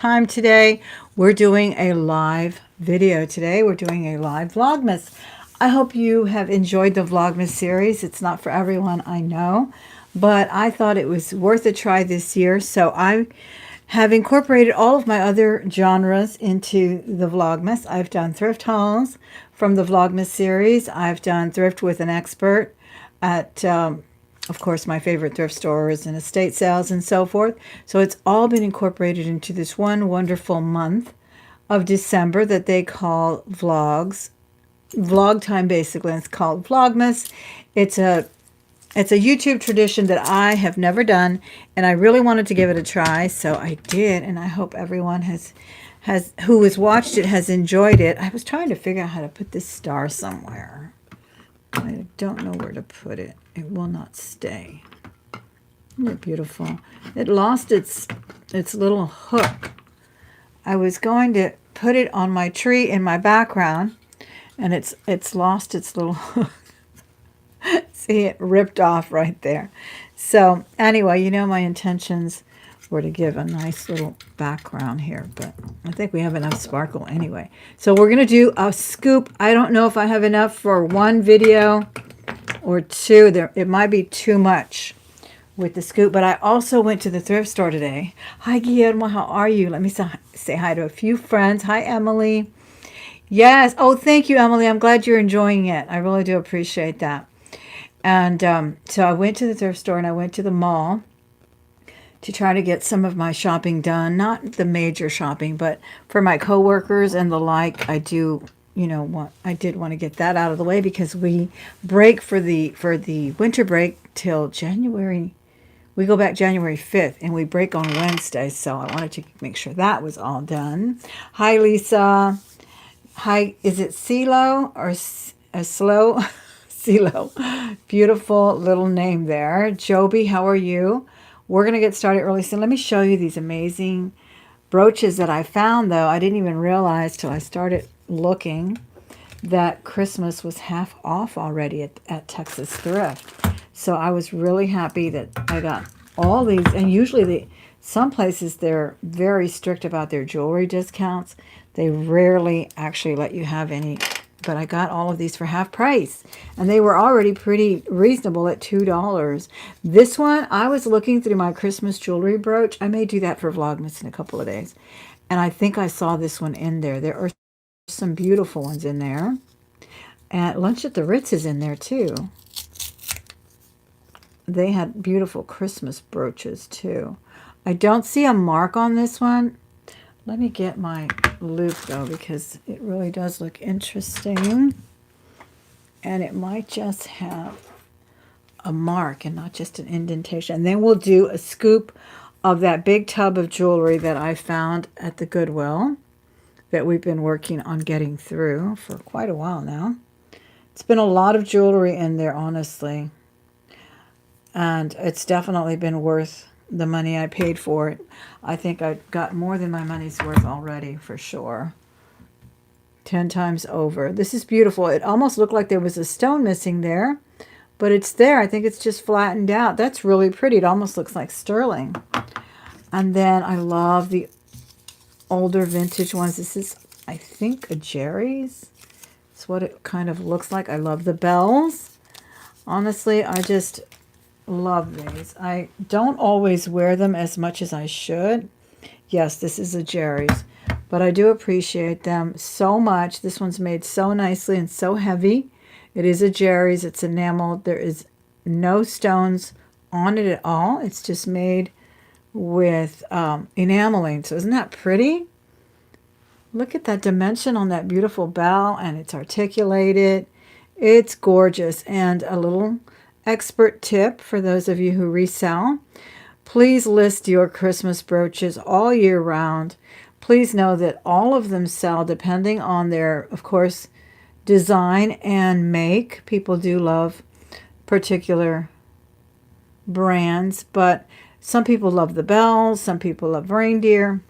time today. We're doing a live video today. We're doing a live Vlogmas. I hope you have enjoyed the Vlogmas series. It's not for everyone, I know, but I thought it was worth a try this year. So I have incorporated all of my other genres into the Vlogmas. I've done thrift hauls from the Vlogmas series. I've done thrift with an expert at of course, my favorite thrift stores and estate sales and so forth. So it's all been incorporated into this one wonderful month of December that they call vlog time basically. It's called Vlogmas. It's a YouTube tradition that I have never done, and I really wanted to give it a try, so I did, and I hope everyone has who has watched it has enjoyed it. I was trying to figure out how to put this star somewhere. I don't know where to put it. It will not stay. Isn't it beautiful? It lost its little hook. I was going to put it on my tree in my background, and it's lost its little hook. See, it ripped off right there. So anyway, you know my intentions were to give a nice little background here, but I think we have enough sparkle anyway. So we're going to do a scoop. I don't know if I have enough for one video or two. It might be too much with the scoop, but I also went to the thrift store today. Hi, Guillermo. How are you? Let me say hi to a few friends. Hi, Emily. Yes. Oh, thank you, Emily. I'm glad you're enjoying it. I really do appreciate that. And so I went to the thrift store and I went to the mall to try to get some of my shopping done. Not the major shopping, but for my coworkers and the like. I do, I did want to get that out of the way because we break for the winter break till January. We go back January 5th and we break on Wednesday. So I wanted to make sure that was all done. Hi, Lisa. Hi, is it CeeLo or Slow? CeeLo. Beautiful little name there. Joby, how are you? We're going to get started early soon. Let me show you these amazing brooches that I found, though. I didn't even realize till I started looking that Christmas was half off already at Texas Thrift. So I was really happy that I got all these. And usually some places they're very strict about their jewelry discounts. They rarely actually let you have any. But I got all of these for half price. And they were already pretty reasonable at $2. This one, I was looking through my Christmas jewelry brooch. I may do that for Vlogmas in a couple of days. And I think I saw this one in there. There are some beautiful ones in there. And Lunch at the Ritz is in there too. They had beautiful Christmas brooches too. I don't see a mark on this one. Let me get my loop though, because it really does look interesting. And it might just have a mark and not just an indentation. And then we'll do a scoop of that big tub of jewelry that I found at the Goodwill that we've been working on getting through for quite a while now. It's been a lot of jewelry in there, honestly. And it's definitely been worth the money I paid for it. I think I got more than my money's worth already, for sure. 10 times over. This is beautiful. It almost looked like there was a stone missing there, but it's there. I think it's just flattened out. That's really pretty. It almost looks like sterling. And then I love the older vintage ones. This is, I think, a Jerry's. It's what it kind of looks like. I love the bells. Honestly, I just love these. I don't always wear them as much as I should. Yes, this is a Jerry's, but I do appreciate them so much. This one's made so nicely and so heavy. It is a Jerry's. It's enameled. There is no stones on it at all. It's just made with enameling. So isn't that pretty? Look at that dimension on that beautiful bell, and it's articulated. It's gorgeous. And a little expert tip for those of you who resell: please list your Christmas brooches all year round. Please know that all of them sell depending on their, of course, design and make. People do love particular brands, but some people love the bells, some people love reindeer,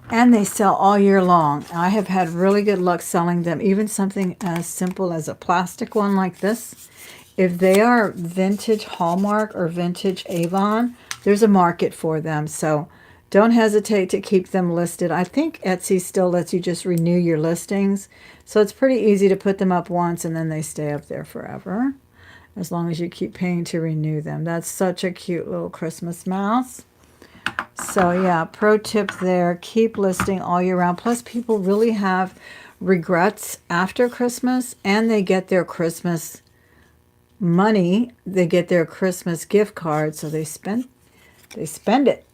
and they sell all year long. I have had really good luck selling them, even something as simple as a plastic one like this. If they are vintage Hallmark or vintage Avon, there's a market for them. So Don't hesitate to keep them listed. I think Etsy still lets you just renew your listings. So it's pretty easy to put them up once and then they stay up there forever, as long as you keep paying to renew them. That's such a cute little Christmas mouse. So yeah, pro tip there, keep listing all year round. Plus people really have regrets after Christmas, and they get their Christmas money, they get their Christmas gift card, so they spend it.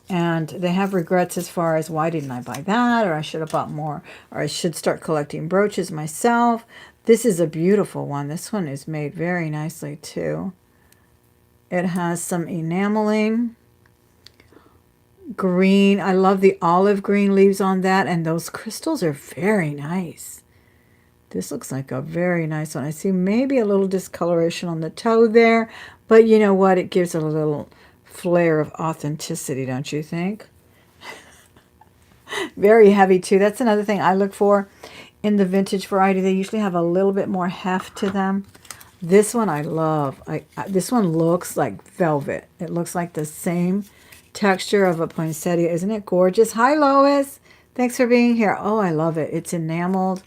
And they have regrets as far as, why didn't I buy that? Or I should have bought more. Or I should start collecting brooches myself. This is a beautiful one. This one is made very nicely too. It has some enameling. Green. I love the olive green leaves on that. And those crystals are very nice. This looks like a very nice one. I see maybe a little discoloration on the toe there. But you know what? It gives it a little flair of authenticity, don't you think? Very heavy too. That's another thing I look for in the vintage variety. They usually have a little bit more heft to them. This one I love. This one looks like velvet. It looks like the same texture of a poinsettia. Isn't it gorgeous? Hi, Lois. Thanks for being here. Oh, I love it. It's enameled.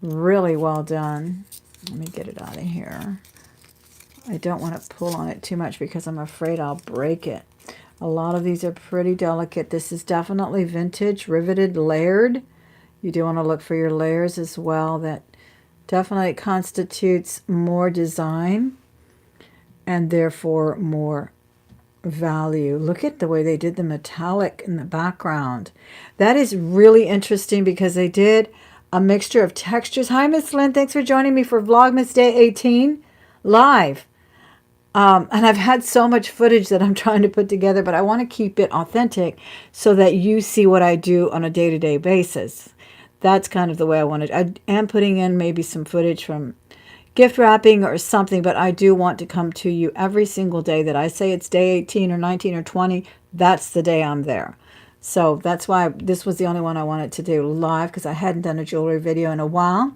Really well done. Let me get it out of here. I don't want to pull on it too much because I'm afraid I'll break it. A lot of these are pretty delicate. This is definitely vintage, riveted, layered. You do want to look for your layers as well. That definitely constitutes more design and therefore more value. Look at the way they did the metallic in the background. That is really interesting because they did a mixture of textures. Hi, Miss Lynn. Thanks for joining me for Vlogmas Day 18 live. And I've had so much footage that I'm trying to put together, but I want to keep it authentic so that you see what I do on a day-to-day basis. That's kind of the way I want it. I am putting in maybe some footage from gift wrapping or something, but I do want to come to you every single day that I say it's day 18 or 19 or 20. That's the day I'm there. So that's why this was the only one I wanted to do live, because I hadn't done a jewelry video in a while.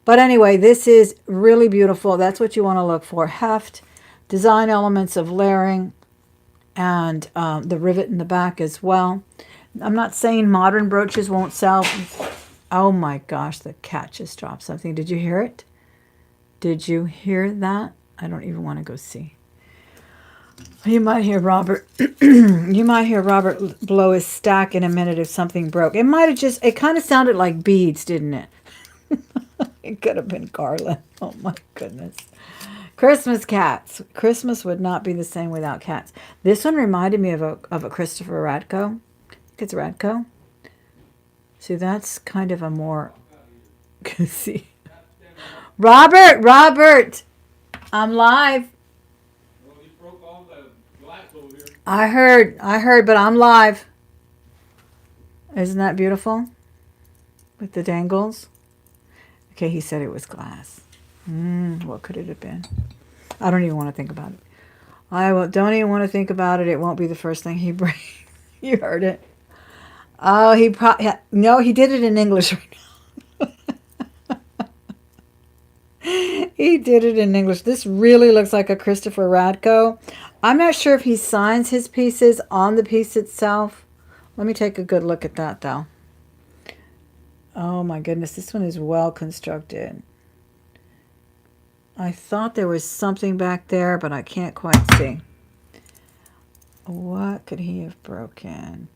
But anyway, this is really beautiful. That's what you want to look for. Heft. Design elements of layering, and the rivet in the back as well. I'm not saying modern brooches won't sell. Oh my gosh, the cat just dropped something. Did you hear it? Did you hear that? I don't even want to go see. You might hear Robert. You might hear Robert blow his stack in a minute if something broke. It might have just, it kind of sounded like beads, didn't it? It could have been Garland. Oh my goodness. Christmas cats. Christmas would not be the same without cats. This one reminded me of a Christopher Radko. I think it's Radko. See, that's kind of a more... see. Robert! I'm live. Well, you broke all the glass over here. I heard, but I'm live. Isn't that beautiful? With the dangles. Okay, he said it was glass. What could it have been? I don't even want to think about it. Don't even want to think about it. It won't be the first thing he breaks. You heard it. Oh, no, he did it in English right now. He did it in English. This really looks like a Christopher Radko. I'm not sure if he signs his pieces on the piece itself. Let me take a good look at that, though. Oh, my goodness. This one is well constructed. I thought there was something back there, but I can't quite see. What could he have broken?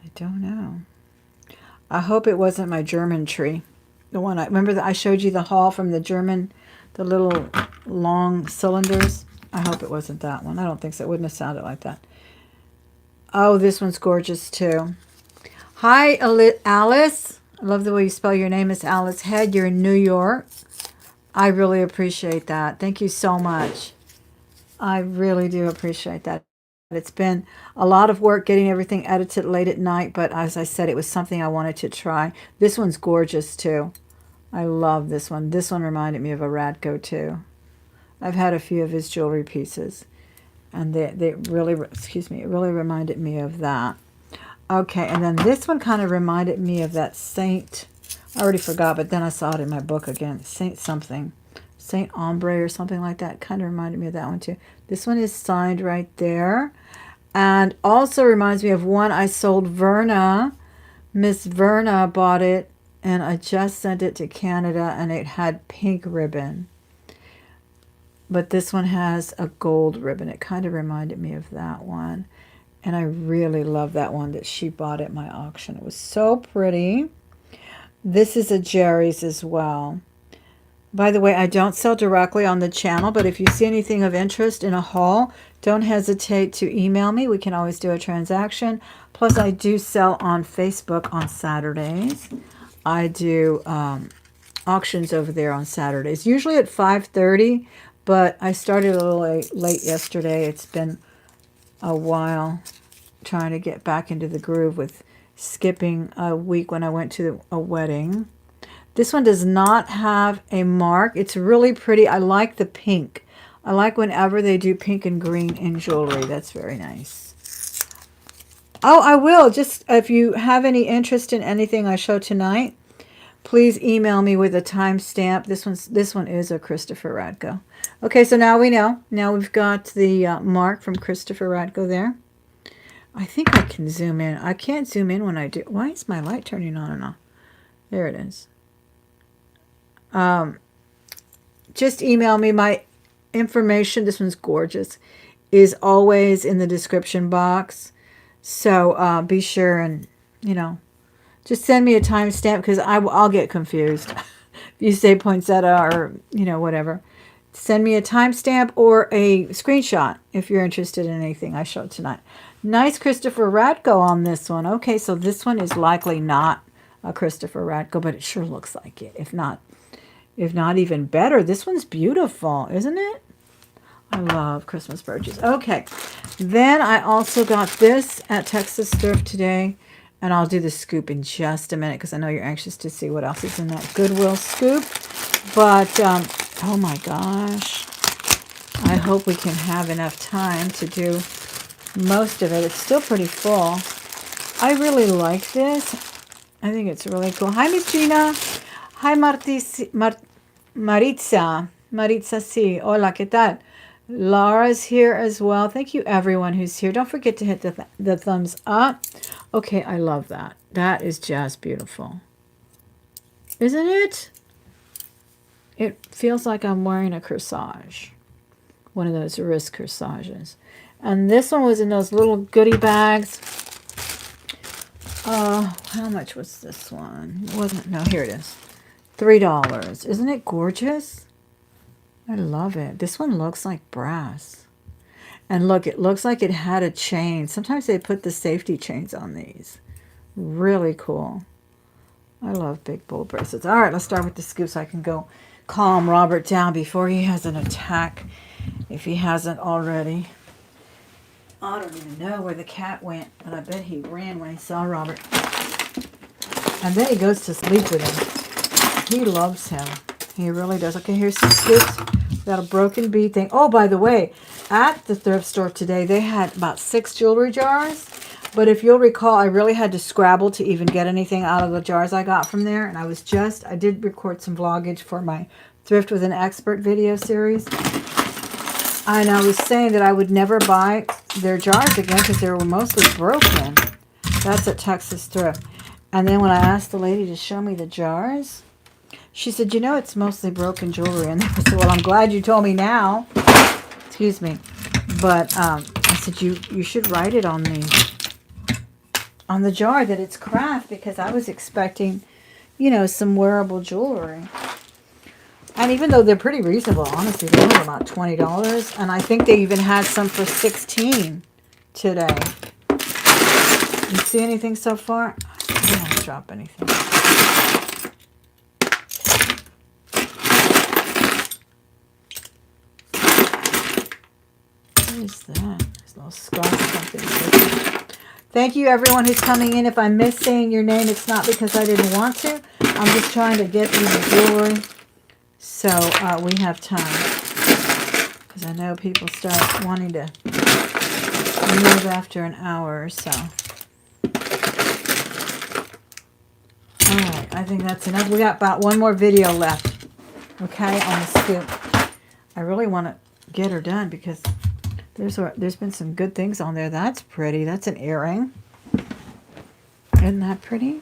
I don't know. I hope it wasn't my German tree. The one remember that I showed you the haul from the German, the little long cylinders. I hope it wasn't that one. I don't think so. It wouldn't have sounded like that. Oh, this one's gorgeous too. Hi, Alice. I love the way you spell your name. It's Alice Head. You're in New York. I really appreciate that. Thank you so much. I really do appreciate that. It's been a lot of work getting everything edited late at night, but as I said, it was something I wanted to try. This one's gorgeous too. I love this one. This one reminded me of a Radko too. I've had a few of his jewelry pieces, and they really, excuse me, it really reminded me of that. Okay, and then this one kind of reminded me of that Saint, I already forgot, but then I saw it in my book again, Saint something. Saint Ombre or something like that. Kind of reminded me of that one too. This one is signed right there. And also reminds me of one I sold Verna. Miss Verna bought it, and I just sent it to Canada, and it had pink ribbon. But this one has a gold ribbon. It kind of reminded me of that one. And I really love that one that she bought at my auction. It was so pretty. This is a Jerry's as well. By the way, I don't sell directly on the channel, but if you see anything of interest in a haul, don't hesitate to email me. We can always do a transaction. Plus, I do sell on Facebook on Saturdays. I do auctions over there on Saturdays, usually at 5:30, but I started a little late yesterday. It's been a while trying to get back into the groove with skipping a week when I went to a wedding. This one does not have a mark. It's really pretty. I like the pink. I like whenever they do pink and green in jewelry. That's very nice. Oh, I will. Just if you have any interest in anything I show tonight, please email me with a timestamp. This one is a Christopher Radko. Okay, so now we know. Now we've got the mark from Christopher Radko there. I think I can zoom in. I can't zoom in when I do. Why is my light turning on and off? There it is. Just email me. My information, this one's gorgeous, is always in the description box. So be sure and, just send me a timestamp because I'll get confused. If you say poinsettia or, whatever. Send me a timestamp or a screenshot if you're interested in anything I showed tonight. Nice Christopher Radko on this one. Okay, so this one is likely not a Christopher Radko, but it sure looks like it. If not even better. This one's beautiful, isn't it? I love Christmas brooches. Okay, then I also got this at Texas Thrift today, and I'll do the scoop in just a minute because I know you're anxious to see what else is in that Goodwill scoop. But, oh my gosh, I hope we can have enough time to do most of it. It's still pretty full. I really like this. I think it's really cool. Hi, Miss Gina. Hi, Maritza. Maritza, sí. Hola, ¿qué tal? Laura's here as well. Thank you, everyone who's here. Don't forget to hit the thumbs up. Okay, I love that. That is just beautiful. Isn't it? It feels like I'm wearing a corsage. One of those wrist corsages. And this one was in those little goodie bags. How much was this one? It wasn't, no, here it is. $3. Isn't it gorgeous? I love it. This one looks like brass. And look, it looks like it had a chain. Sometimes they put the safety chains on these. Really cool. I love big bold bracelets. All right, let's start with the scoop so I can go calm Robert down before he has an attack, if he hasn't already. I don't even know where the cat went, but I bet he ran when he saw Robert. And then he goes to sleep with him. He loves him. He really does. Okay, here's some scoops. Got a broken bead thing. Oh, by the way, at the thrift store today, they had about 6 jewelry jars. But if you'll recall, I really had to scrabble to even get anything out of the jars I got from there. And I did record some vloggage for my Thrift with an Expert video series. And I was saying that I would never buy their jars again because they were mostly broken. That's at Texas Thrift. And then when I asked the lady to show me the jars, she said, it's mostly broken jewelry. And I said, well, I'm glad you told me now. Excuse me. But I said, you should write it on the jar that it's craft, because I was expecting, some wearable jewelry. And even though they're pretty reasonable, honestly, they're only about $20. And I think they even had some for $16 today. You see anything so far? I don't want to drop anything. What is that? There's a little scarf something. Thank you, everyone who's coming in. If I miss saying your name, it's not because I didn't want to. I'm just trying to get you the jewelry so we have time. Because I know people start wanting to move after an hour or so. Alright, I think that's enough. We got about one more video left. Okay, on the scoop. I really want to get her done because There's been some good things on there. That's pretty. That's an earring. Isn't that pretty?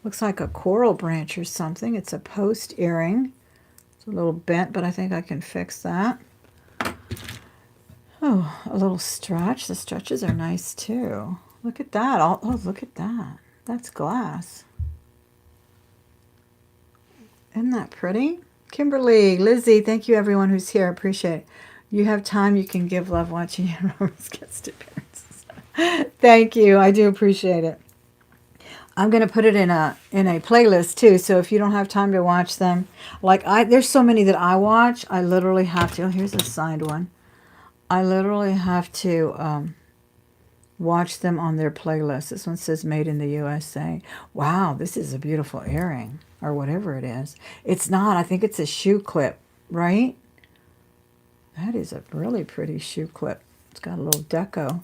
Looks like a coral branch or something. It's a post earring. It's a little bent, but I think I can fix that. Oh, a little stretch. The stretches are nice too. Look at that. Oh, look at that. That's glass. Isn't that pretty? Kimberly, Lizzie, thank you everyone who's here. I appreciate it. You have time, you can give love watching Robert's guest appearances. Thank you. I do appreciate it. I'm going to put it in a playlist too, so if you don't have time to watch them, like there's so many that I watch, I literally have to. Oh, here's a signed one. I literally have to watch them on their playlist. This one says Made in the USA. Wow, this is a beautiful earring, or whatever it is. It's not. I think it's a shoe clip, right? That is a really pretty shoe clip. It's got a little deco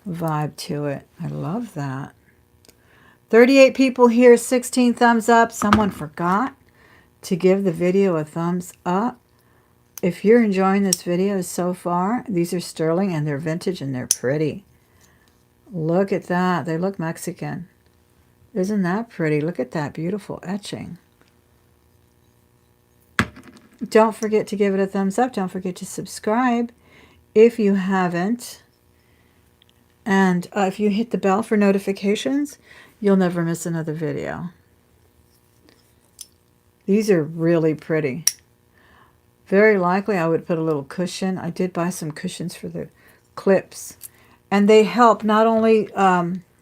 vibe to it. I love that. 38 people here, 16 thumbs up. Someone forgot to give the video a thumbs up. If you're enjoying this video so far, these are sterling and they're vintage and they're pretty. Look at that. They look Mexican. Isn't that pretty? Look at that beautiful etching. Don't forget to give it a thumbs up. Don't forget to subscribe if you haven't. And if you hit the bell for notifications, you'll never miss another video. These are really pretty. Very likely I would put a little cushion. I did buy some cushions for the clips. And they help not only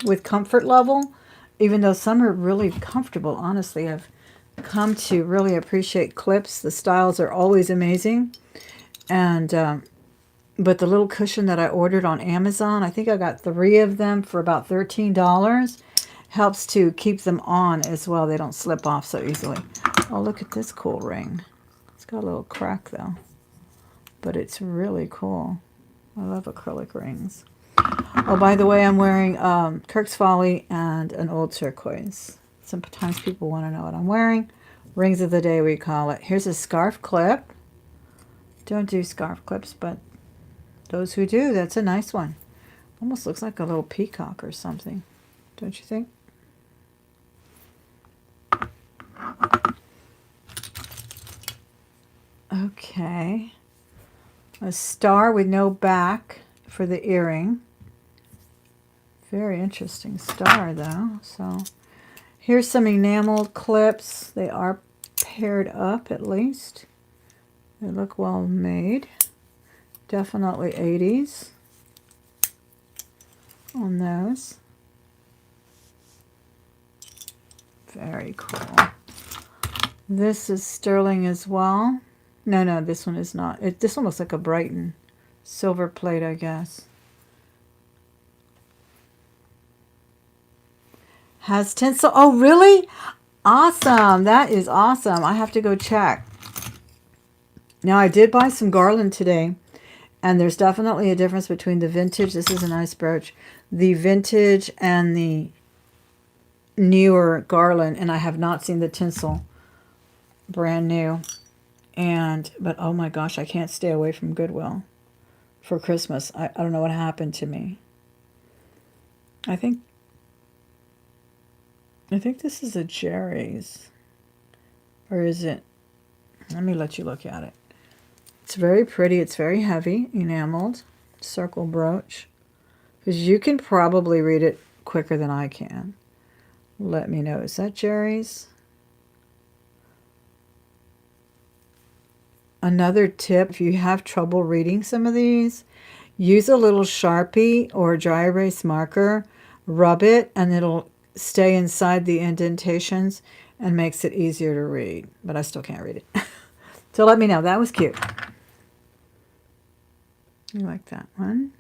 with comfort level, even though some are really comfortable. Honestly, I've come to really appreciate clips. The styles are always amazing. And but the little cushion that I ordered on Amazon, I think I got 3 of them for about $13. Helps to keep them on as well. They don't slip off so easily. Oh, look at this cool ring. It's got a little crack though. But it's really cool. I love acrylic rings. Oh, by the way, I'm wearing Kirk's Folly and an old turquoise. Sometimes people want to know what I'm wearing. Rings of the day, we call it. Here's a scarf clip. Don't do scarf clips, but those who do, that's a nice one. Almost looks like a little peacock or something. Don't you think? Okay. A star with no back for the earring. Very interesting star, though. So here's some enameled clips. They are paired up, at least. They look well made. Definitely 80s on those. Very cool. This is sterling as well. No, this one is not. This one looks like a Brighton silver plate, I guess. Has tinsel. Oh, really? Awesome. That is awesome. I have to go check. Now, I did buy some garland today, and there's definitely a difference between the vintage. This is a nice brooch. The vintage and the newer garland, and I have not seen the tinsel. Brand new. But oh my gosh, I can't stay away from Goodwill for Christmas. I don't know what happened to me. I think this is a Jerry's. Or is it? Let me let you look at it. It's very pretty. It's very heavy, enameled, circle brooch. Because you can probably read it quicker than I can. Let me know. Is that Jerry's? Another tip, if you have trouble reading some of these, use a little Sharpie or dry erase marker, rub it, and it'll stay inside the indentations and makes it easier to read. But I still can't read it. So let me know. That was cute. You like that one?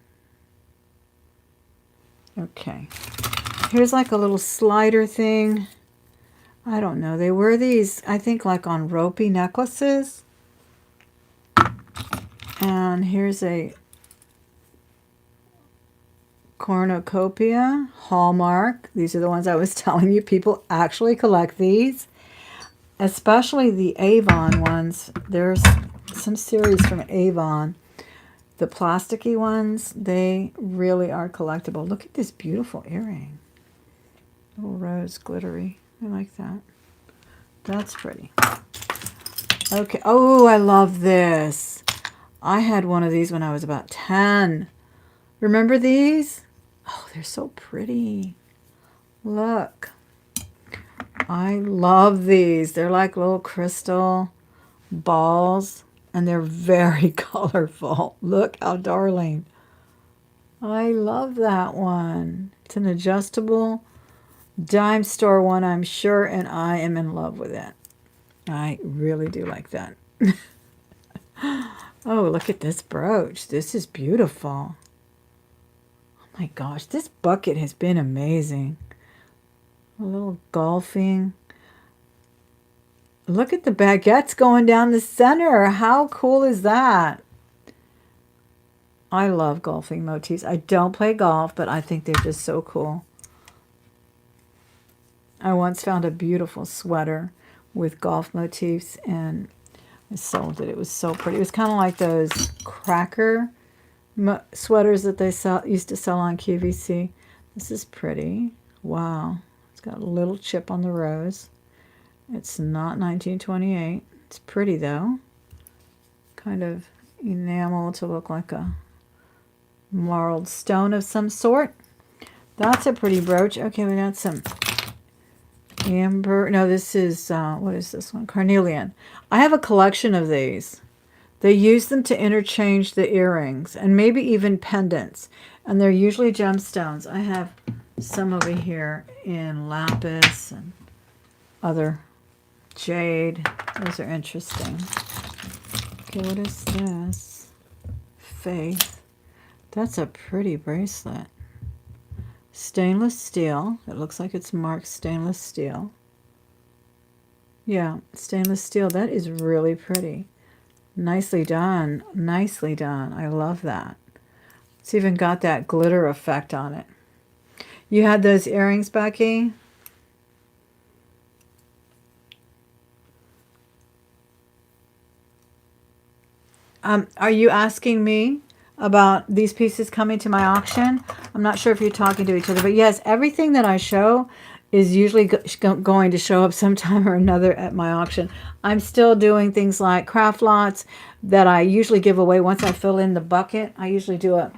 Okay. Here's like a little slider thing. I don't know. They wear these, I think, like on ropey necklaces. And here's a cornucopia, Hallmark. These are the ones I was telling you. People actually collect these, especially the Avon ones. There's some series from Avon the plasticky ones, they really are collectible. Look at this beautiful earring. Little rose glittery. I like that. That's pretty. Okay. Oh, I love this. I had one of these when I was about 10. Remember these? Oh, they're so pretty. Look. I love these. They're like little crystal balls, and they're very colorful. Look how darling. I love that one. It's an adjustable dime store one, I'm sure, and I am in love with it. I really do like that. Oh, look at this brooch. This is beautiful. Oh my gosh, this bucket has been amazing. A little golfing. Look at the baguettes going down the center. How cool is that? I love golfing motifs. I don't play golf, but I think they're just so cool. I once found a beautiful sweater with golf motifs, and I sold it. It was so pretty. It was kind of like those cracker sweaters that they used to sell on QVC. This is pretty. Wow. It's got a little chip on the rose. It's not 1928. It's pretty, though. Kind of enamel to look like a marled stone of some sort. That's a pretty brooch. Okay, we got some amber. No, this is, what is this one? Carnelian. I have a collection of these. They use them to interchange the earrings and maybe even pendants. And they're usually gemstones. I have some over here in lapis and other jade. Those are interesting. Okay, what is this? Faith. That's a pretty bracelet. Stainless steel. It looks like it's marked stainless steel. Yeah, stainless steel. That is really pretty. Nicely done. Nicely done. I love that. It's even got that glitter effect on it. You had those earrings, Becky? Are you asking me about these pieces coming to my auction? I'm not sure if you're talking to each other, but yes, everything that I show is usually going to show up sometime or another at my auction. I'm still doing things like craft lots that I usually give away once I fill in the bucket. I usually do a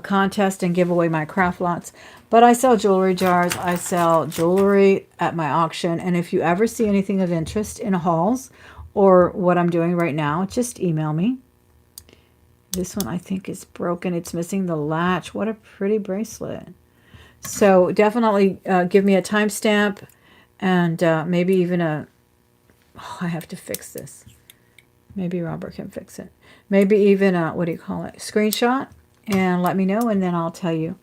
contest and give away my craft lots. But I sell jewelry jars. I sell jewelry at my auction. And if you ever see anything of interest in hauls or what I'm doing right now, just email me. This one I think is broken. It's missing the latch. What a pretty bracelet. So definitely give me a timestamp and maybe even a... Oh, I have to fix this. Maybe Robert can fix it. Maybe even a, what do you call it? Screenshot, and let me know, and then I'll tell you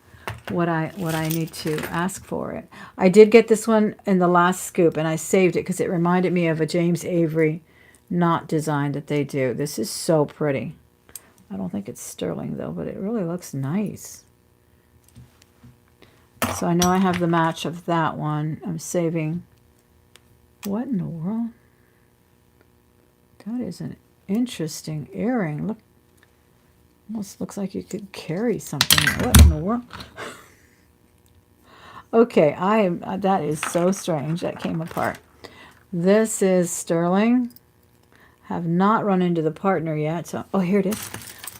what I need to ask for it. I did get this one in the last scoop, and I saved it because it reminded me of a James Avery knot design that they do. This is so pretty. I don't think it's sterling, though, but it really looks nice. So I know I have the match of that one. I'm saving. What in the world? That is an interesting earring. Look, almost looks like you could carry something. What in the world? Okay, that is so strange. That came apart. This is sterling. Have not run into the partner yet. So, oh, here it is.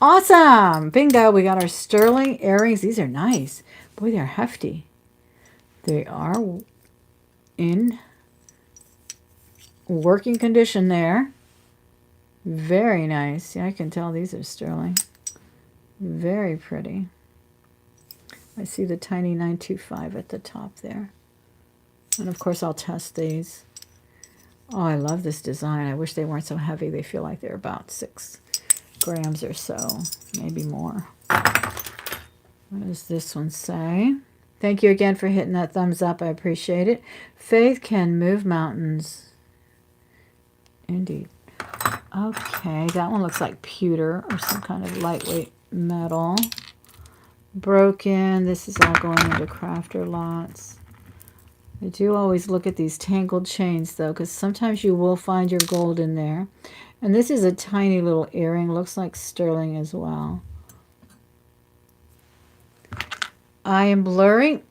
Awesome! Bingo! We got our sterling earrings. These are nice. Boy, they're hefty. They are in working condition there. Very nice. Yeah, I can tell these are sterling. Very pretty. I see the tiny 925 at the top there. And of course I'll test these. Oh, I love this design. I wish they weren't so heavy. They feel like they're about 6 grams or so, maybe more. What does this one say? Thank you again for hitting that thumbs up. I appreciate it. Faith can move mountains. Indeed. Okay, that one looks like pewter or some kind of lightweight metal. Broken. This is all going into crafter lots. I do always look at these tangled chains, though, because sometimes you will find your gold in there. And this is a tiny little earring. Looks like sterling as well. I am blurring.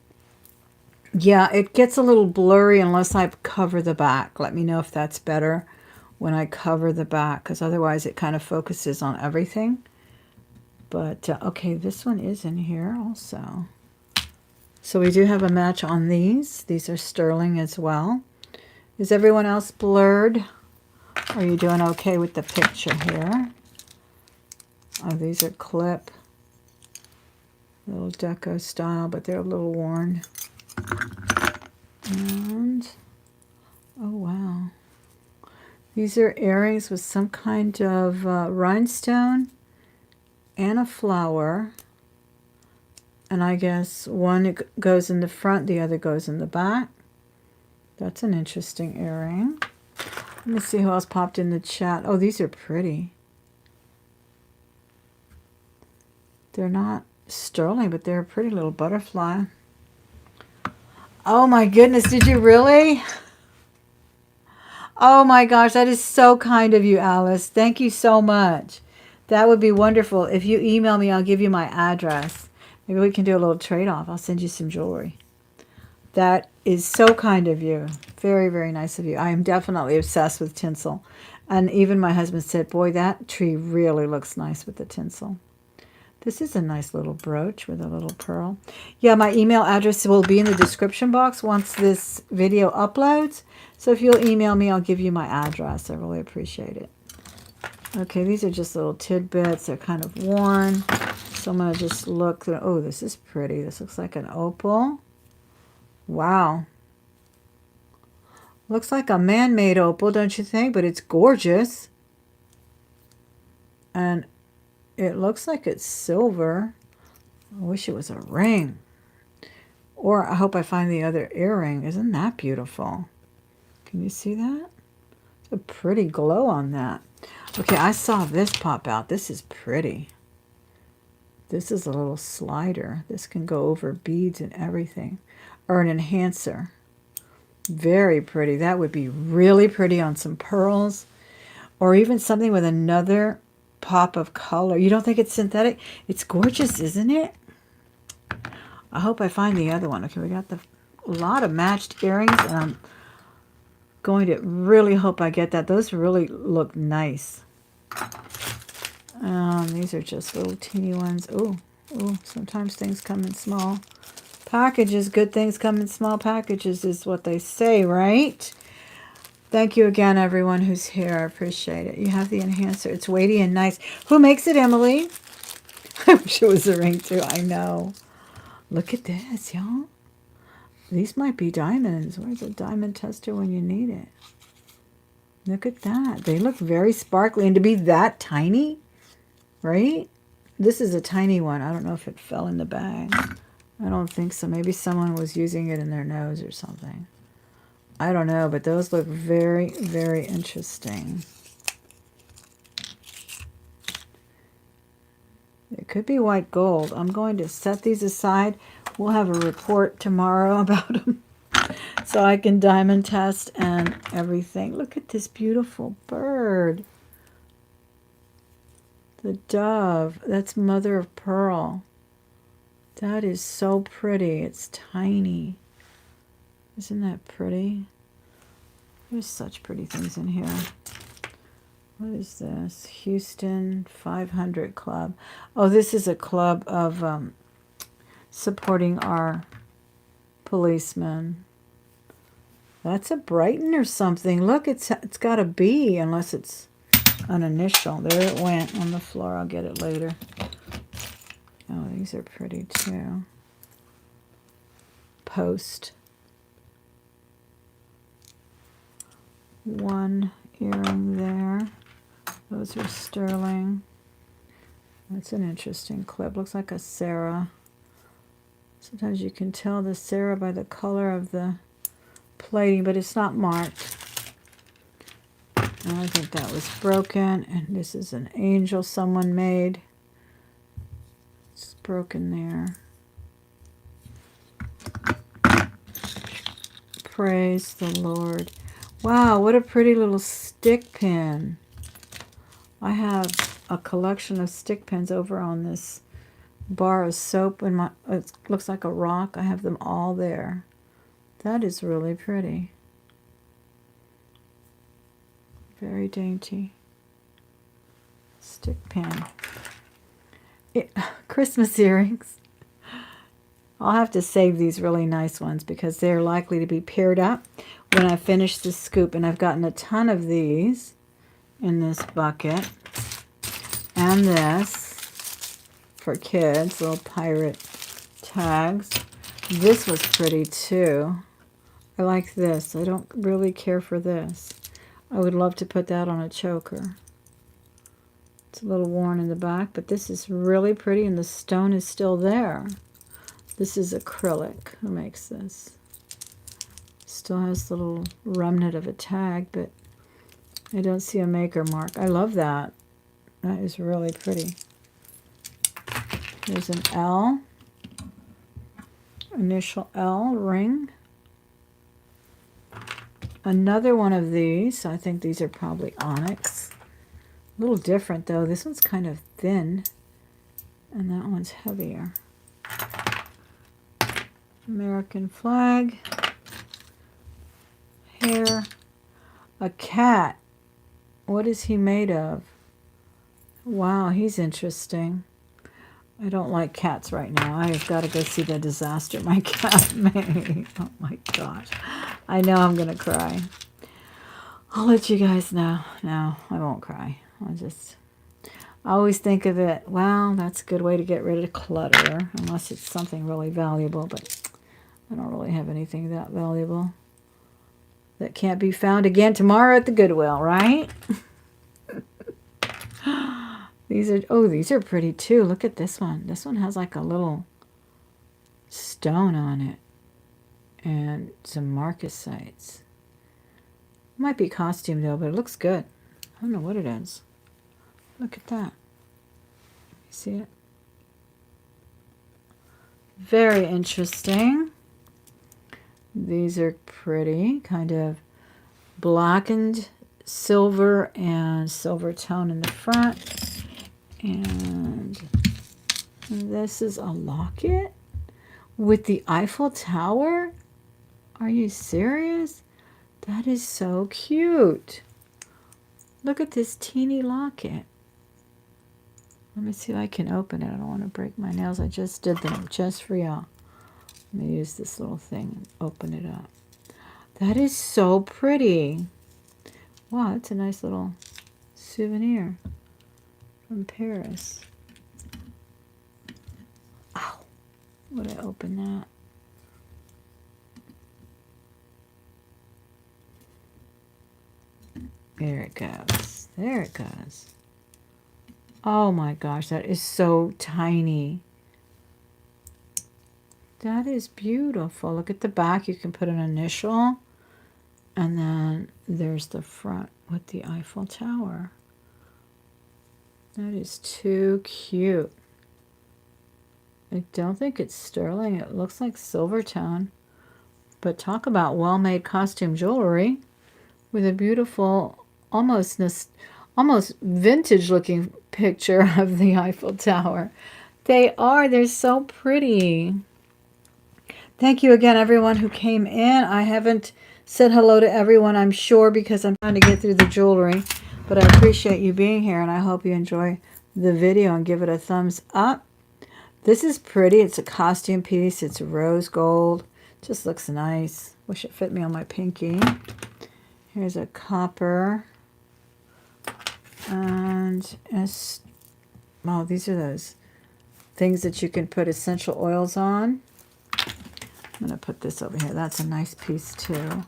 Yeah, it gets a little blurry unless I cover the back. Let me know if that's better when I cover the back, because otherwise it kind of focuses on everything. But, okay, this one is in here also. So we do have a match on these. These are sterling as well. Is everyone else blurred? Are you doing okay with the picture here? Oh, these are clip. Little deco style, but they're a little worn. And, oh wow. These are earrings with some kind of rhinestone and a flower. And I guess one goes in the front, the other goes in the back. That's an interesting earring. Let me see who else popped in the chat. Oh, these are pretty. They're not sterling, but they're a pretty little butterfly. Oh my goodness, did you really? Oh my gosh, that is so kind of you, Alice. Thank you so much. That would be wonderful. If you email me, I'll give you my address. Maybe we can do a little trade-off. I'll send you some jewelry. That is so kind of you. Very, very nice of you. I am definitely obsessed with tinsel. And even my husband said, boy, that tree really looks nice with the tinsel. This is a nice little brooch with a little pearl. Yeah, my email address will be in the description box once this video uploads. So if you'll email me, I'll give you my address. I really appreciate it. Okay, these are just little tidbits. They're kind of worn. So I'm going to just look through. Oh, this is pretty. This looks like an opal. Wow. Looks like a man-made opal, don't you think? But it's gorgeous. And it looks like it's silver. I wish it was a ring. Or I hope I find the other earring. Isn't that beautiful? Can you see that? It's a pretty glow on that. Okay, I saw this pop out. This is pretty. This is a little slider. This can go over beads and everything. Or an enhancer. Very pretty. That would be really pretty on some pearls. Or even something with another pop of color. You don't think it's synthetic? It's gorgeous, isn't it? I hope I find the other one. Okay, we got a lot of matched earrings, and I'm going to really hope I get that. Those really look nice. These are just little teeny ones. Oh, sometimes things come in small packages. Good things come in small packages is what they say, right? Thank you again, everyone who's here. I appreciate it. You have the enhancer. It's weighty and nice. Who makes it, Emily? I wish it was a ring, too. I know. Look at this, y'all. These might be diamonds. Where's a diamond tester when you need it? Look at that. They look very sparkly. And to be that tiny, right? This is a tiny one. I don't know if it fell in the bag. I don't think so. Maybe someone was using it in their nose or something. I don't know, but those look very, very interesting. It could be white gold. I'm going to set these aside. We'll have a report tomorrow about them so I can diamond test and everything. Look at this beautiful bird. The dove. That's mother of pearl. That is so pretty. It's tiny. Isn't that pretty? There's such pretty things in here. What is this? Houston 500 Club. Oh, this is a club of supporting our policemen. That's a Brighton or something. Look, it's got a B, unless it's an initial. There it went on the floor. I'll get it later. Oh, these are pretty too. Post. One earring there. Those are sterling. That's an interesting clip. Looks like a Sarah. Sometimes you can tell the Sarah by the color of the plating, but it's not marked. And I think that was broken. And this is an angel someone made. It's broken there. Praise the Lord. Wow, what a pretty little stick pin. I have a collection of stick pins over on this bar of soap in my, it looks like a rock. I have them all there. That is really pretty. Very dainty. Stick pin. Christmas earrings. I'll have to save these really nice ones because they're likely to be paired up when I finish the scoop. And I've gotten a ton of these in this bucket. And this for kids, little pirate tags. This was pretty too. I like this. I don't really care for this. I would love to put that on a choker. It's a little worn in the back, but this is really pretty and the stone is still there. This is acrylic. Who makes this? Still has a little remnant of a tag, but I don't see a maker mark. I love that. That is really pretty. There's an L. Initial L ring. Another one of these. I think these are probably onyx. A little different though. This one's kind of thin and that one's heavier. American flag. Hair. A cat. What is he made of? Wow, he's interesting. I don't like cats right now. I've got to go see the disaster my cat made. Oh my gosh. I know I'm going to cry. I'll let you guys know. No, I won't cry. I always think of it, well, that's a good way to get rid of clutter, unless it's something really valuable, but I don't really have anything that valuable that can't be found again tomorrow at the Goodwill, right? These are pretty too. Look at this one. This one has like a little stone on it and some marcasites. Might be costume though, but it looks good. I don't know what it is. Look at that. You see it? Very interesting. These are pretty, kind of blackened silver and silver tone in the front. And this is a locket with the Eiffel Tower. Are you serious? That is so cute. Look at this teeny locket. Let me see if I can open it. I don't want to break my nails. I just did them just for y'all. Let me use this little thing and open it up. That is so pretty. Wow, that's a nice little souvenir from Paris. Ow. Would I open that? There it goes. There it goes. Oh my gosh, that is so tiny. That is beautiful. Look at the back. You can put an initial. And then there's the front with the Eiffel Tower. That is too cute. I don't think it's sterling. It looks like silver tone. But talk about well-made costume jewelry with a beautiful, almost vintage-looking picture of the Eiffel Tower. They're so pretty. Thank you again, everyone who came in. I haven't said hello to everyone, I'm sure, because I'm trying to get through the jewelry. But I appreciate you being here, and I hope you enjoy the video and give it a thumbs up. This is pretty. It's a costume piece. It's rose gold. Just looks nice. Wish it fit me on my pinky. Here's a copper. And oh, these are those things that you can put essential oils on. I'm going to put this over here. That's a nice piece too.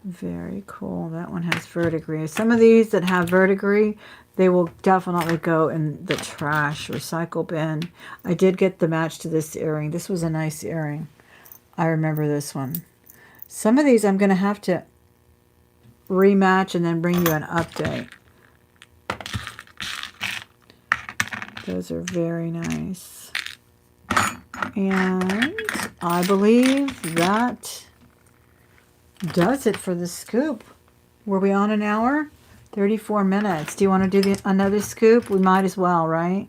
Very cool. That one has verdigris. Some of these that have verdigris, they will definitely go in the trash recycle bin. I did get the match to this earring. This was a nice earring. I remember this one. Some of these I'm going to have to rematch and then bring you an update. Those are very nice. And I believe that does it for the scoop. Were we on an hour? 34 minutes. Do you want to do another scoop? We might as well, right?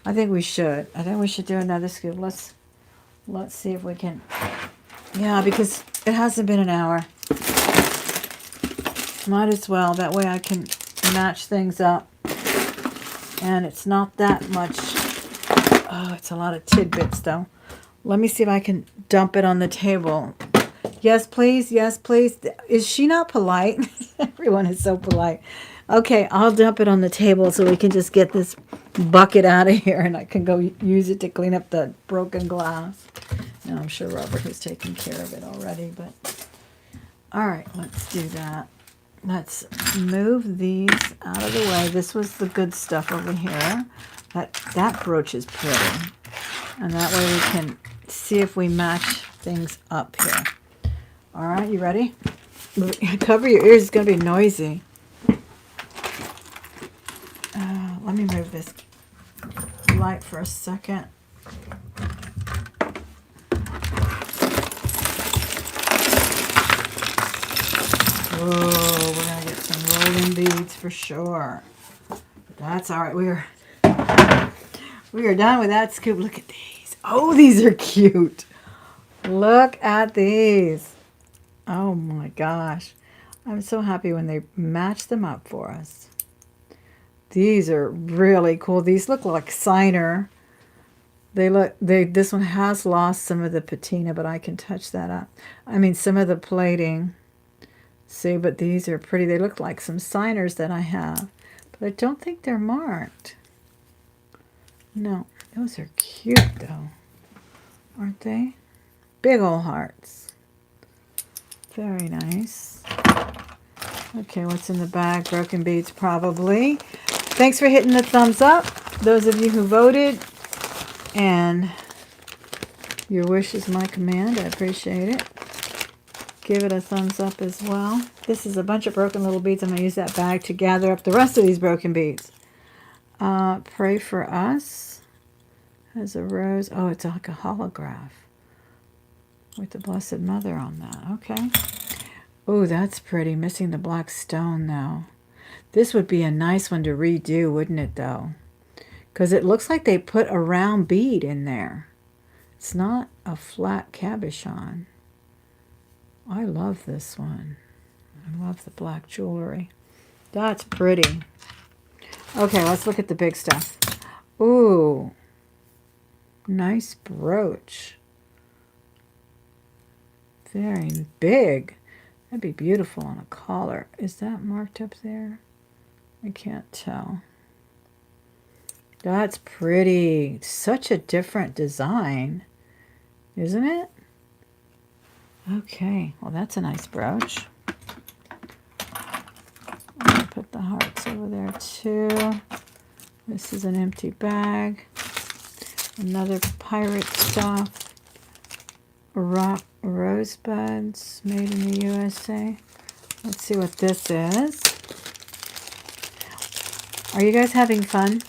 I think we should. I think we should do another scoop. Let's see if we can. Yeah, because it hasn't been an hour. Might as well. That way I can match things up. And it's not that much. Oh, it's a lot of tidbits, though. Let me see if I can dump it on the table. Yes, please. Yes, please. Is she not polite? Everyone is so polite. Okay, I'll dump it on the table so we can just get this bucket out of here and I can go use it to clean up the broken glass. And I'm sure Robert has taken care of it already, but all right, let's do that. Let's move these out of the way. This was the good stuff over here. That brooch is pretty. And that way we can see if we match things up here. All right, you ready? Cover your ears, it's going to be noisy. Let me move this light for a second. Whoa, we're going to get some rolling beads for sure. That's all right. We are done with that scoop. Look at these. Oh, these are cute. Look at these. Oh my gosh. I'm so happy when they match them up for us. These are really cool. These look like signer. This one has lost some of the patina, but I can touch that up. I mean, some of the plating. See, but these are pretty. They look like some signers that I have, but I don't think they're marked. No, those are cute though, aren't they? Big old hearts. Very nice. Okay, what's in the bag? Broken beads, probably. Thanks for hitting the thumbs up, those of you who voted. And your wish is my command. I appreciate it. Give it a thumbs up as well. This is a bunch of broken little beads. I'm going to use that bag to gather up the rest of these broken beads. Pray for us. Has a rose. Oh, it's like a holograph with the Blessed Mother on that. Okay. Oh, that's pretty. Missing the black stone, though. This would be a nice one to redo, wouldn't it, though? Because it looks like they put a round bead in there. It's not a flat cabochon. I love this one. I love the black jewelry. That's pretty. Okay, let's look at the big stuff. Ooh. Nice brooch. Very big. That'd be beautiful on a collar. Is that marked up there? I can't tell. That's pretty. Such a different design, isn't it? Okay, well that's a nice brooch. I'm gonna put the hearts over there too. This is an empty bag. Another pirate stuff. Rock rosebuds made in the USA. Let's see what this is. Are you guys having fun?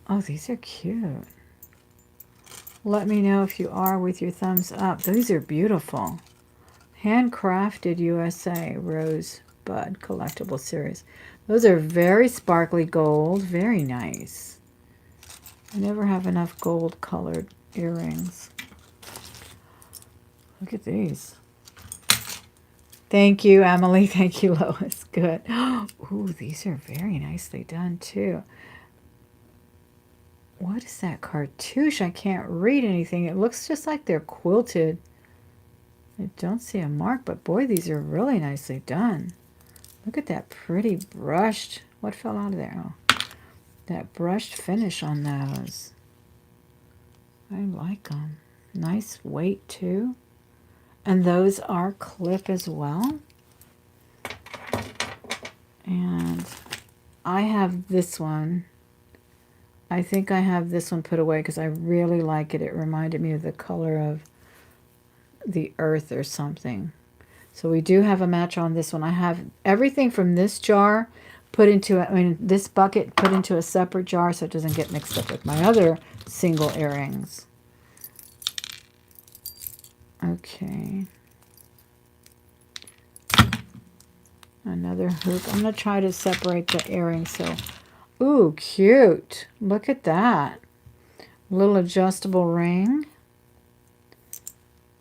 Oh, these are cute. Let me know if you are with your thumbs up. These are beautiful. Handcrafted USA Rosebud Collectible Series. Those are very sparkly gold. Very nice. I never have enough gold colored earrings. Look at these. Thank you, Emily. Thank you, Lois. Good. Ooh, these are very nicely done, too. What is that cartouche? I can't read anything. It looks just like they're quilted. I don't see a mark, but boy, these are really nicely done. Look at that pretty brushed. What fell out of there? Oh, that brushed finish on those. I like them. Nice weight, too. And those are clip as well. And I have this one. I think I have this one put away because I really like it. It reminded me of the color of the earth or something. So we do have a match on this one. I have everything from this jar put into, this bucket put into a separate jar so it doesn't get mixed up with my other single earrings. Okay. Another hoop. I'm going to try to separate the earrings so Ooh, cute. Look at that. Little adjustable ring.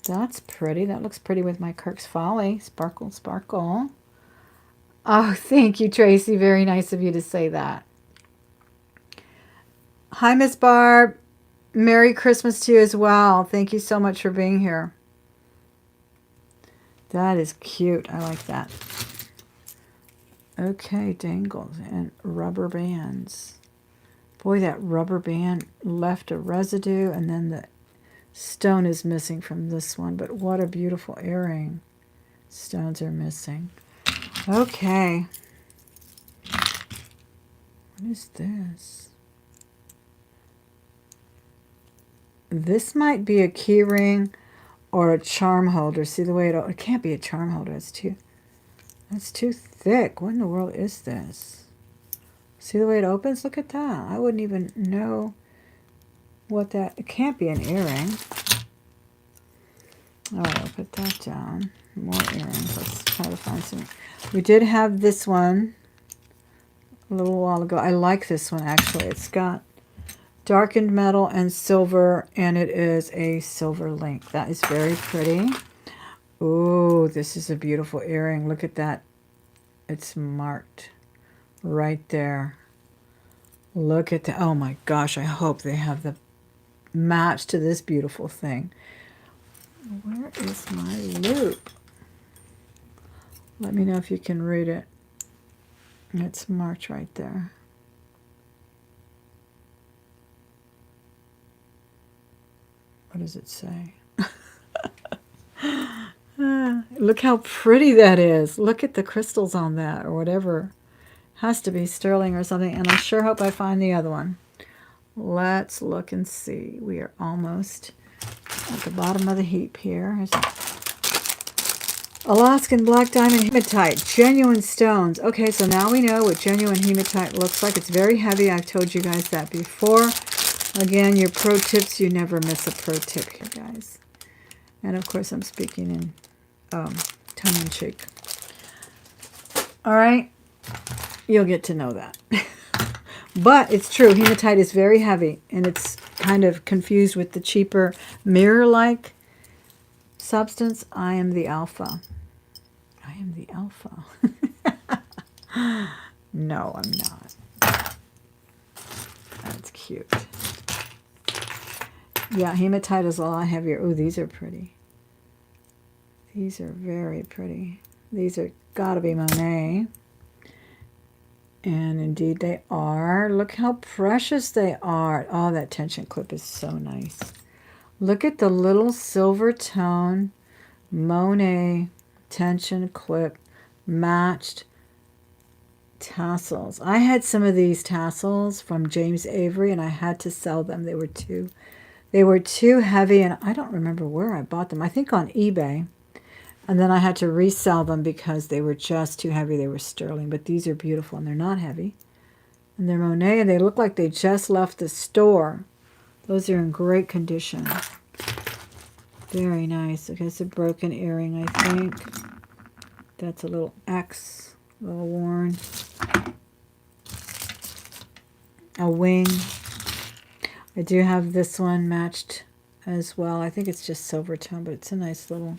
That's pretty. That looks pretty with my Kirk's Folly. Sparkle, sparkle. Oh, thank you, Tracy. Very nice of you to say that. Hi, Miss Barb. Merry Christmas to you as well. Thank you so much for being here. That is cute. I like that. Okay, dangles and rubber bands. Boy, that rubber band left a residue, and then the stone is missing from this one. But what a beautiful earring. Stones are missing. Okay. What is this? This might be a key ring or a charm holder. See the way it can't be a charm holder. That's too thick. What in the world is this? See the way it opens? Look at that. I wouldn't even know what that... It can't be an earring. All right, I'll put that down. More earrings. Let's try to find some. We did have this one a little while ago. I like this one, actually. It's got darkened metal and silver, and it is a silver link. That is very pretty. Ooh, this is a beautiful earring. Look at that. It's marked right there. Look at that. Oh my gosh, I hope they have the match to this beautiful thing. Where is my loop? Let me know if you can read it. It's marked right there. What does it say? Look how pretty that is. Look at the crystals on that, or whatever. Has to be sterling or something. And I sure hope I find the other one. Let's look and see. We are almost at the bottom of the heap here. Here's Alaskan black diamond hematite, genuine stones. Okay, so now we know what genuine hematite looks like. It's very heavy. I've told you guys that before. Again, your pro tips, you never miss a pro tip here, guys. And of course, I'm speaking in tongue-in-cheek. All right, you'll get to know that. But it's true, hematite is very heavy, and it's kind of confused with the cheaper mirror-like substance. I am the alpha. I am the alpha. No, I'm not. That's cute. Yeah, hematite is a lot heavier. Oh, these are pretty. These are very pretty. These are gotta be Monet. And indeed they are. Look how precious they are. Oh, that tension clip is so nice. Look at the little silver tone Monet tension clip matched tassels. I had some of these tassels from James Avery, and I had to sell them. They were too heavy, and I don't remember where I bought them. I think on eBay. And then I had to resell them because they were just too heavy. They were sterling, but these are beautiful, and they're not heavy. And they're Monet, and they look like they just left the store. Those are in great condition. Very nice. Okay, it's a broken earring, I think. That's a little X, a little worn. A wing. I do have this one matched as well. I think it's just silver tone, but it's a nice little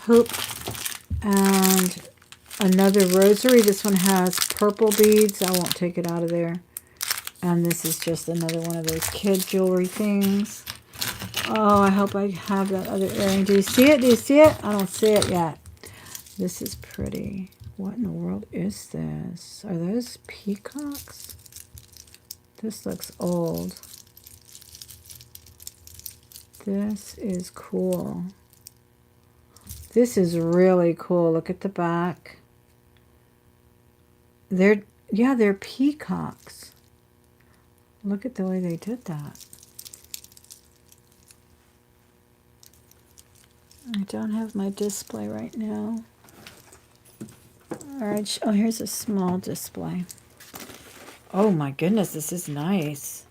hoop. And another rosary. This one has purple beads. I won't take it out of there. And this is just another one of those kid jewelry things. Oh, I hope I have that other earring. Do you see it? Do you see it? I don't see it yet. This is pretty. What in the world is this? Are those peacocks? This looks old. This is cool. This is really cool. Look at the back. They're peacocks. Look at the way they did that. I don't have my display right now. All right. Oh, here's a small display. Oh my goodness, this is nice.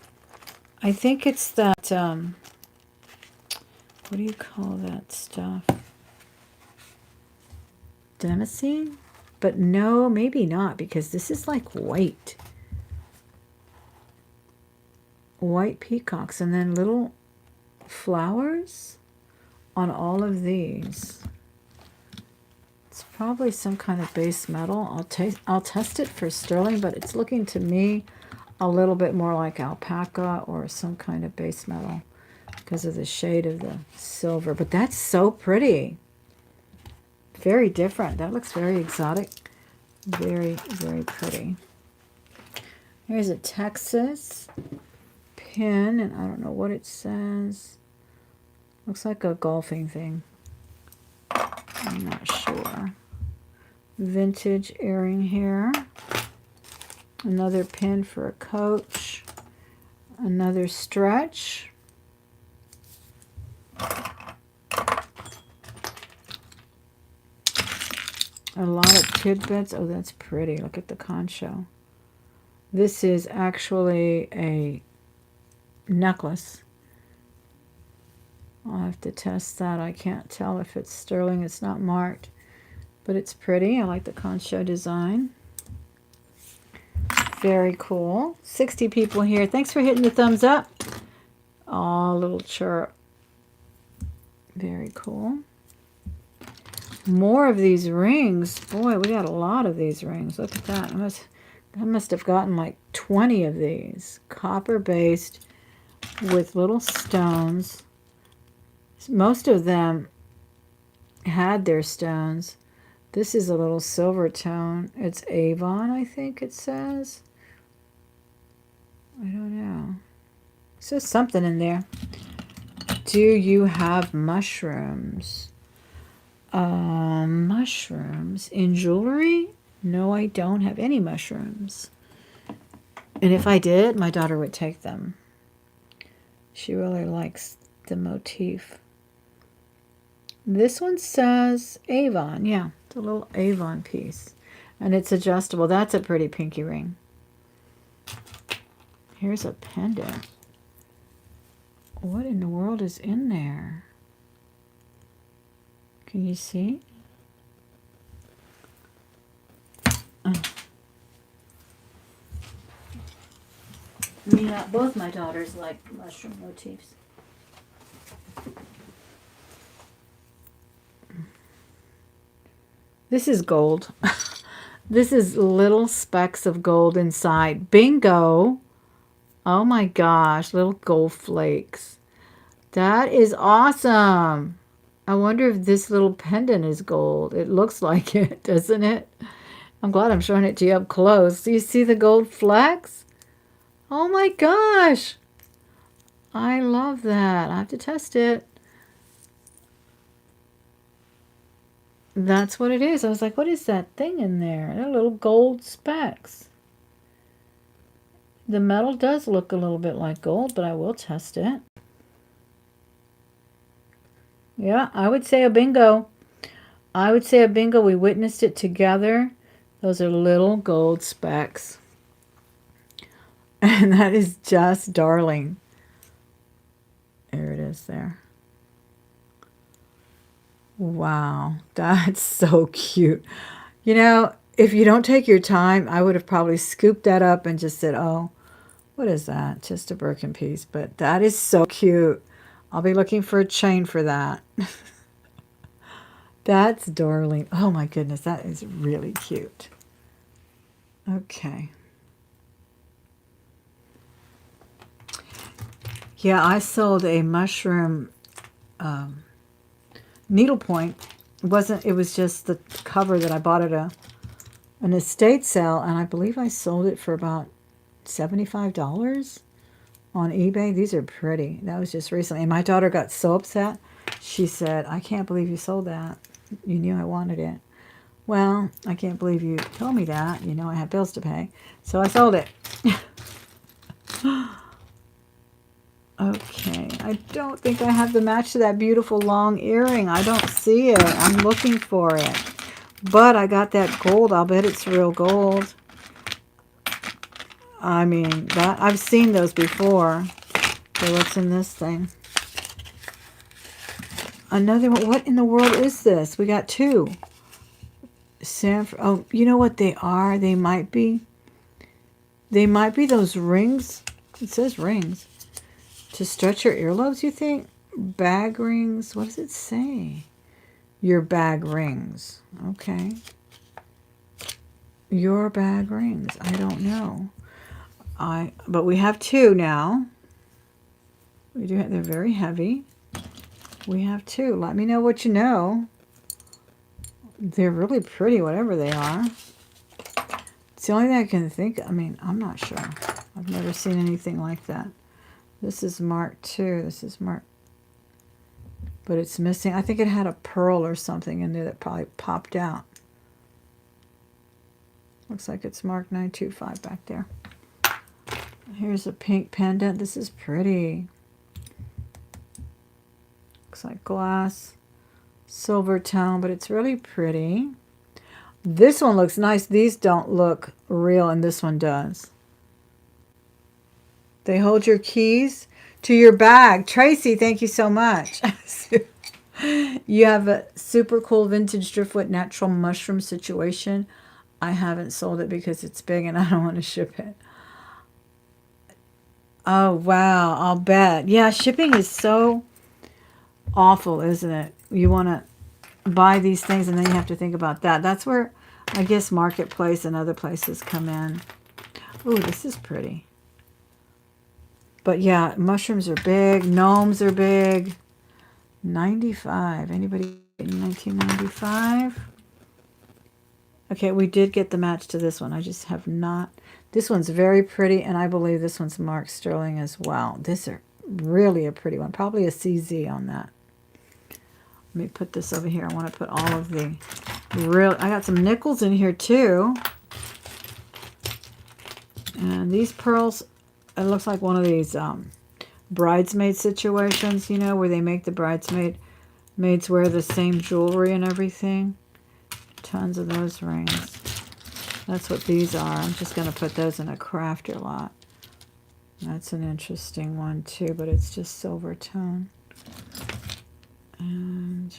I think it's that, what do you call that stuff? Damascene? But no, maybe not, because this is like white. White peacocks and then little flowers on all of these. It's probably some kind of base metal. I'll test it for sterling, but it's looking to me a little bit more like alpaca or some kind of base metal because of the shade of the silver. But that's so pretty. Very different. That looks very exotic. Very, very pretty. Here's a Texas pin, and I don't know what it says. Looks like a golfing thing. I'm not sure. Vintage earring here. Another pin for a coach. Another stretch. A lot of tidbits. Oh, that's pretty. Look at the concho. This is actually a necklace. I'll have to test that. I can't tell if it's sterling. It's not marked. But it's pretty. I like the concho design. Very cool. 60 people here. Thanks for hitting the thumbs up. Aw, little chirp. Very cool. More of these rings. Boy, we got a lot of these rings. Look at that. I must have gotten like 20 of these. Copper based with little stones. Most of them had their stones. This is a little silver tone. It's Avon, I think it says. I don't know. It says something in there. Do you have mushrooms? Mushrooms in jewelry? No, I don't have any mushrooms. And if I did, my daughter would take them. She really likes the motif. This one says Avon. Yeah, it's a little Avon piece. And it's adjustable. That's a pretty pinky ring. Here's a pendant. What in the world is in there? Can you see? Yeah, both my daughters like mushroom motifs. This is gold. This is little specks of gold inside. Bingo! Oh my gosh, little gold flakes. That is awesome. I wonder if this little pendant is gold. It looks like it, doesn't it? I'm glad I'm showing it to you up close. Do you see the gold flecks? Oh my gosh. I love that. I have to test it. That's what it is. I was like, what is that thing in there? They're little gold specks. The metal does look a little bit like gold, but I will test it. Yeah, I would say a bingo. I would say a bingo. We witnessed it together. Those are little gold specks. And that is just darling. There it is there. Wow, that's so cute. You know, if you don't take your time, I would have probably scooped that up and just said, oh, what is that? Just a Birkin piece. But that is so cute. I'll be looking for a chain for that. That's darling. Oh my goodness, that is really cute. Okay. Yeah, I sold a mushroom needlepoint. It was just the cover that I bought at an estate sale, and I believe I sold it for about $75 on eBay. These are pretty. That was just recently. And my daughter got so upset. She said, I can't believe you sold that. You knew I wanted it. Well, I can't believe you told me that. You know I have bills to pay. So I sold it. Okay, I don't think I have the match to that beautiful long earring. I don't see it. I'm looking for it. But I got that gold. I'll bet it's real gold. I mean, that I've seen those before. So what's in this thing? Another one. What in the world is this? We got two. Sanford. Oh, you know what they are? They might be. They might be those rings. It says rings. To stretch your earlobes, you think? Bag rings. What does it say? Your bag rings. Okay. Your bag rings. I don't know. But we have two now. We do have, they're very heavy. We have two. Let me know what you know. They're really pretty, whatever they are. It's the only thing I can think. I mean, I'm not sure. I've never seen anything like that. This is Mark II. This is Mark. But it's missing. I think it had a pearl or something in there that probably popped out. Looks like it's Mark 925 back there. Here's a pink pendant. This is pretty. Looks like glass. Silver tone, but it's really pretty. This one looks nice. These don't look real, and this one does. They hold your keys to your bag. Tracy, thank you so much. You have a super cool vintage driftwood natural mushroom situation. I haven't sold it because it's big and I don't want to ship it. Oh, wow. I'll bet. Yeah, shipping is so awful, isn't it? You want to buy these things and then you have to think about that. That's where I guess Marketplace and other places come in. Ooh, this is pretty. But yeah, mushrooms are big. Gnomes are big. 95. Anybody in 1995? Okay, we did get the match to this one. I just have not. This one's very pretty, and I believe this one's Mark Sterling as well. This is really a pretty one. Probably a CZ on that. Let me put this over here. I want to put all of the real. I got some nickels in here too. And these pearls, it looks like one of these bridesmaid situations, you know, where they make the maids wear the same jewelry and everything. Tons of those rings. That's what these are. I'm just going to put those in a crafter lot. That's an interesting one too, but it's just silver tone. And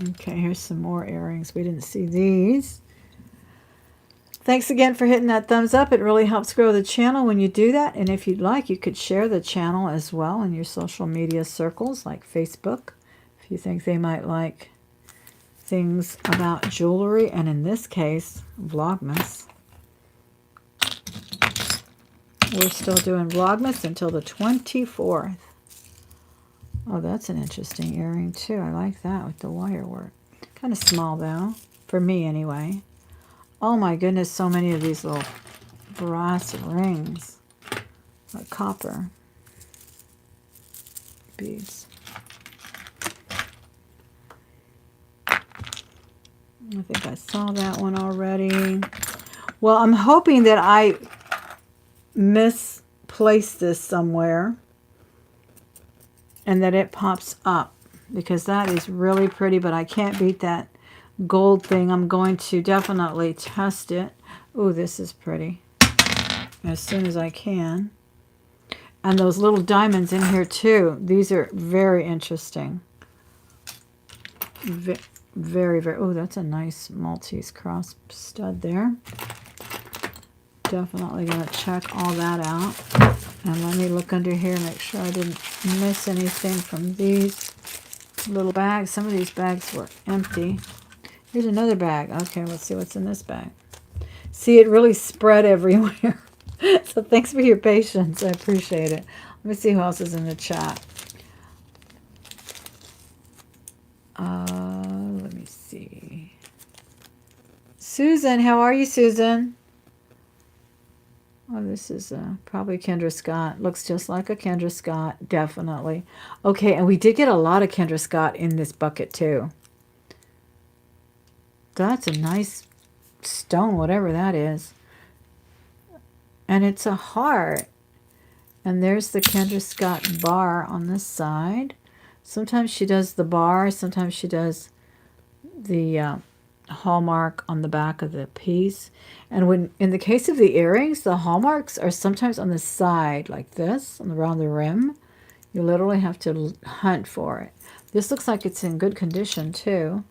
okay, here's some more earrings. We didn't see these. Thanks again for hitting that thumbs up. It really helps grow the channel when you do that. And if you'd like, you could share the channel as well in your social media circles like Facebook, if you think they might like things about jewelry, and in this case, Vlogmas. We're still doing Vlogmas until the 24th. Oh, that's an interesting earring too. I like that with the wire work. Kind of small though, for me anyway. Oh my goodness, so many of these little brass rings. Like copper beads. I think I saw that one already. Well, I'm hoping that I misplaced this somewhere and that it pops up, because that is really pretty, but I can't beat that gold thing. I'm going to definitely test it. Ooh, this is pretty. As soon as I can. And those little diamonds in here too. These are very interesting. Very, very. Oh, that's a nice Maltese cross stud there. Definitely going to check all that out. And let me look under here, make sure I didn't miss anything from these little bags. Some of these bags were empty. Here's another bag. Okay, let's see what's in this bag. See, it really spread everywhere. So thanks for your patience. I appreciate it. Let me see who else is in the chat. Let me see. Susan, how are you, Susan? Oh, this is probably Kendra Scott. Looks just like a Kendra Scott, definitely. Okay, and we did get a lot of Kendra Scott in this bucket too. That's a nice stone, whatever that is. And it's a heart. And there's the Kendra Scott bar on this side. Sometimes she does the bar, sometimes she does the hallmark on the back of the piece. And when in the case of the earrings, the hallmarks are sometimes on the side like this, around the rim. You literally have to hunt for it. This looks like it's in good condition too.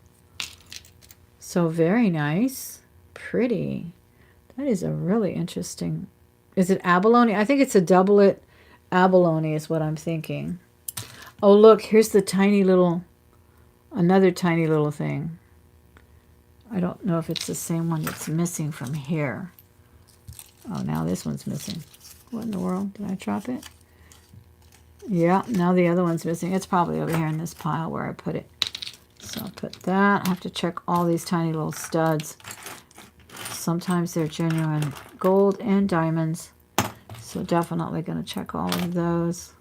So very nice. Pretty. That is a really interesting. Is it abalone? I think it's a doublet abalone is what I'm thinking. Oh, look, here's the tiny little, another tiny little thing. I don't know if it's the same one that's missing from here. Oh, now this one's missing. What in the world? Did I drop it? Yeah, now the other one's missing. It's probably over here in this pile where I put it. So I'll put that. I have to check all these tiny little studs. Sometimes they're genuine gold and diamonds. So definitely going to check all of those.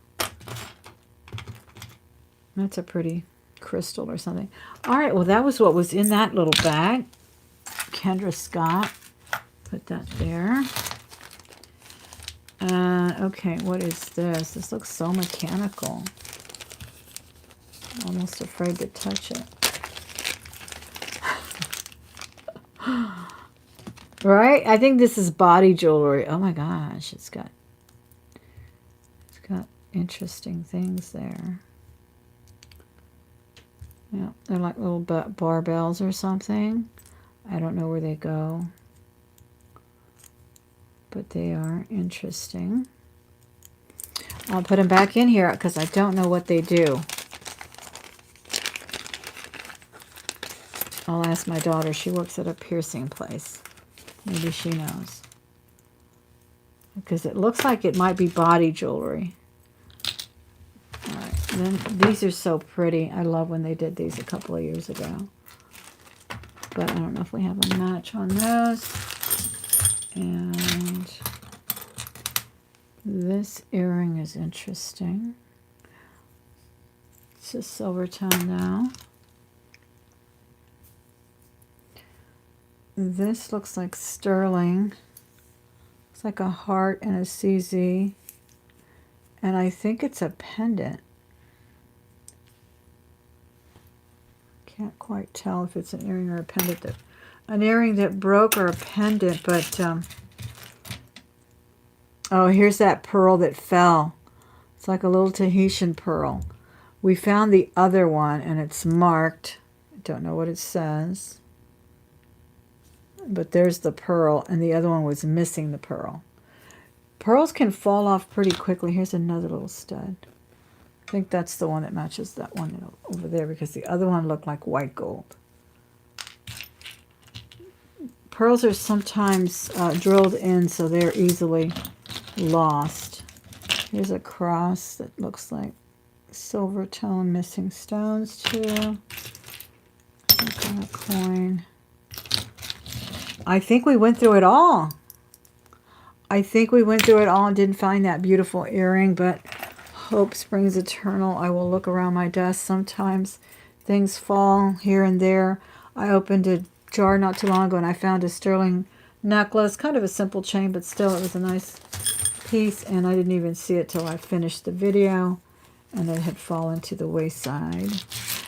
That's a pretty crystal or something. All right, well, that was what was in that little bag. Kendra Scott. Put that there. Okay, what is this? This looks so mechanical. Almost afraid to touch it. Right? I think this is body jewelry. Oh my gosh, it's got interesting things there. Yeah, they're like little barbells or something. I don't know where they go, but they are interesting. I'll put them back in here because I don't know what they do. I'll ask my daughter. She works at a piercing place. Maybe she knows. Because it looks like it might be body jewelry. All right. Then these are so pretty. I love when they did these a couple of years ago. But I don't know if we have a match on those. And this earring is interesting. It's a silver tone now. This looks like sterling. It's like a heart and a CZ. And I think it's a pendant. Can't quite tell if it's an earring or a pendant. An earring that broke or a pendant, but oh, here's that pearl that fell. It's like a little Tahitian pearl. We found the other one and it's marked. I don't know what it says. But there's the pearl, and the other one was missing the pearl. Pearls can fall off pretty quickly. Here's another little stud. I think that's the one that matches that one over there because the other one looked like white gold. Pearls are sometimes drilled in, so they're easily lost. Here's a cross that looks like silver tone, missing stones too. Some a coin. I think we went through it all. I think we went through it all and didn't find that beautiful earring, but hope springs eternal. I will look around my desk. Sometimes things fall here and there. I opened a jar not too long ago and I found a sterling necklace, kind of a simple chain, but still it was a nice piece, and I didn't even see it till I finished the video, and it had fallen to the wayside.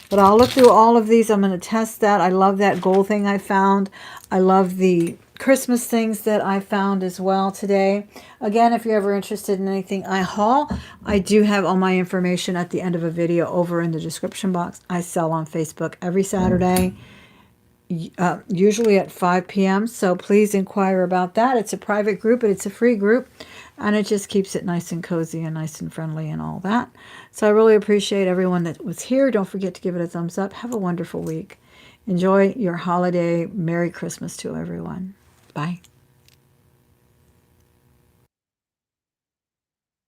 But I'll look through all of these. I'm going to test that. I love that gold thing I found. I love the Christmas things that I found as well today. Again, if you're ever interested in anything I haul, I do have all my information at the end of a video over in the description box. I sell on Facebook every Saturday, usually at 5 p.m. So please inquire about that. It's a private group, but it's a free group. And it just keeps it nice and cozy and nice and friendly and all that. So I really appreciate everyone that was here. Don't forget to give it a thumbs up. Have a wonderful week. Enjoy your holiday. Merry Christmas to everyone. Bye.